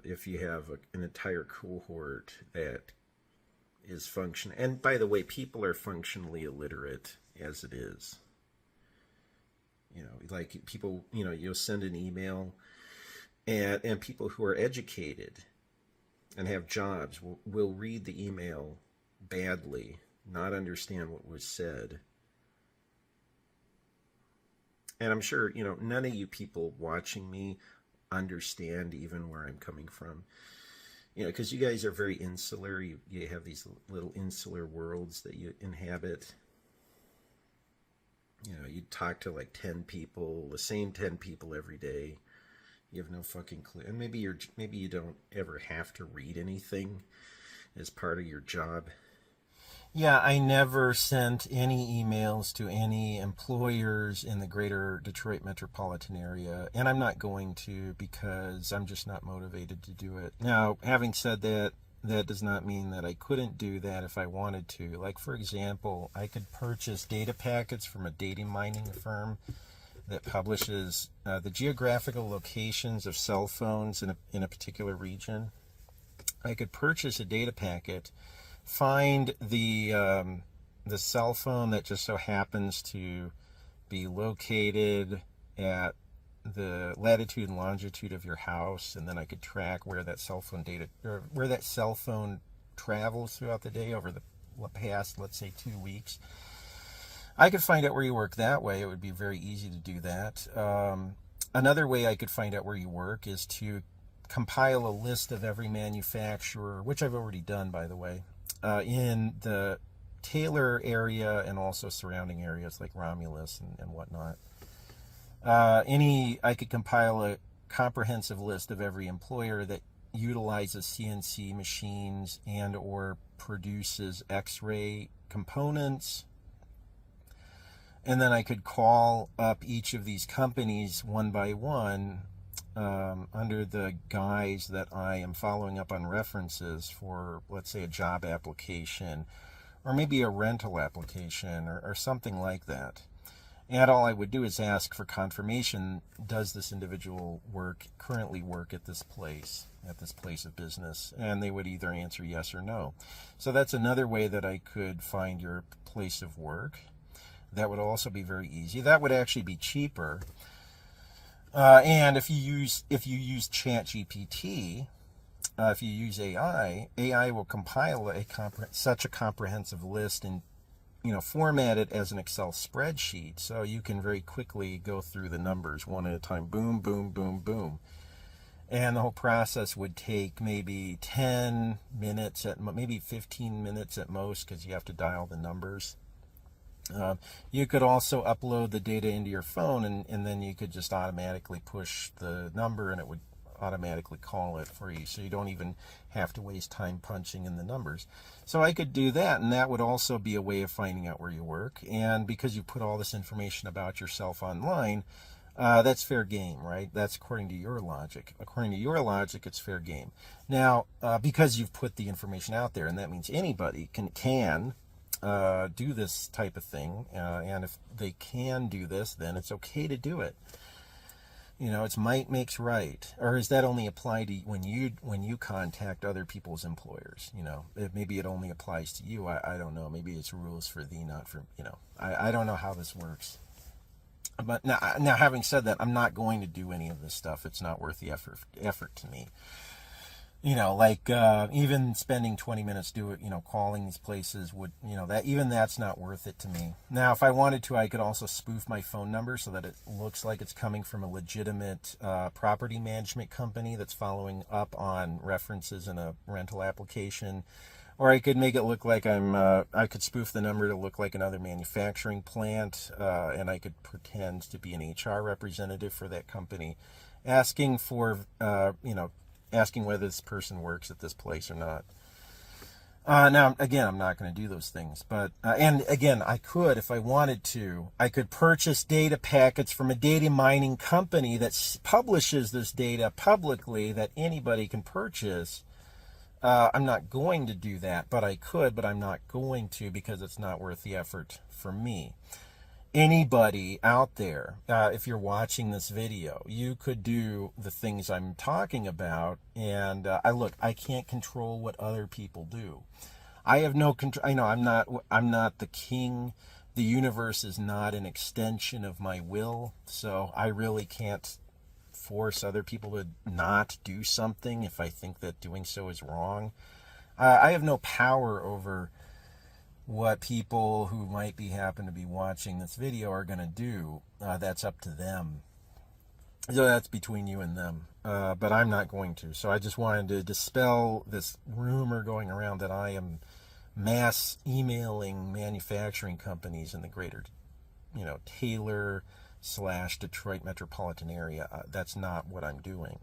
if you have an entire cohort that is function. And by the way, people are functionally illiterate as it is. Like people, you'll send an email, and people who are educated and have jobs will read the email badly, not understand what was said. And I'm sure, none of you people watching me understand even where I'm coming from. Because you guys are very insular. You have these little insular worlds that you inhabit. You talk to like 10 people, the same 10 people every day. You have no fucking clue. And maybe you don't ever have to read anything as part of your job. Yeah, I never sent any emails to any employers in the greater Detroit metropolitan area, and I'm not going to because I'm just not motivated to do it. Now, having said that, that does not mean that I couldn't do that if I wanted to. Like, for example, I could purchase data packets from a data mining firm that publishes the geographical locations of cell phones in a particular region. I could purchase a data packet, find the cell phone that just so happens to be located at the latitude and longitude of your house, and then I could track where that cell phone travels throughout the day over the past, let's say, 2 weeks. I could find out where you work that way. It would be very easy to do that. Another way I could find out where you work is to compile a list of every manufacturer, which I've already done, by the way, in the Taylor area and also surrounding areas like Romulus and whatnot. I could compile a comprehensive list of every employer that utilizes CNC machines and or produces X-ray components. And then I could call up each of these companies one by one under the guise that I am following up on references for, let's say, a job application or maybe a rental application or something like that. And all I would do is ask for confirmation, does this individual currently work at this place of business? And they would either answer yes or no. So that's another way that I could find your place of work. That would also be very easy. That would actually be cheaper. And if you use ChatGPT, if you use AI will compile such a comprehensive list and format it as an Excel spreadsheet, so you can very quickly go through the numbers one at a time. Boom, boom, boom, boom. And the whole process would take maybe 10 minutes, maybe 15 minutes at most, because you have to dial the numbers. You could also upload the data into your phone, and then you could just automatically push the number, and it would automatically call it for you, so you don't even have to waste time punching in the numbers. So I could do that, and that would also be a way of finding out where you work. And because you put all this information about yourself online, that's fair game, right? That's according to your logic. According to your logic, it's fair game. Now, because you've put the information out there, and that means anybody can do this type of thing, and if they can do this, then it's okay to do it. It's might makes right. Or does that only apply to when you contact other people's employers? Maybe it only applies to you. I don't know. Maybe it's rules for thee, not for, I don't know how this works. But now having said that, I'm not going to do any of this stuff. It's not worth the effort to me. Even spending 20 minutes calling these places would, that's not worth it to me. Now, if I wanted to, I could also spoof my phone number so that it looks like it's coming from a legitimate property management company that's following up on references in a rental application. Or I could make it look like I could spoof the number to look like another manufacturing plant, and I could pretend to be an HR representative for that company, asking whether this person works at this place or not. Now, again, I'm not going to do those things. But and again, I could, if I wanted to, I could purchase data packets from a data mining company that publishes this data publicly that anybody can purchase. I'm not going to do that, but I could, but I'm not going to because it's not worth the effort for me. anybody out there, if you're watching this video, you could do the things I'm talking about. And I can't control what other people do. I have no control. I know I'm not the king. The universe is not an extension of my will. So I really can't force other people to not do something if I think that doing so is wrong. I have no power over what people who might happen to be watching this video are going to do. That's up to them. So that's between you and them. But I'm not going to. So I just wanted to dispel this rumor going around that I am mass emailing manufacturing companies in the greater, Taylor / Detroit metropolitan area. That's not what I'm doing.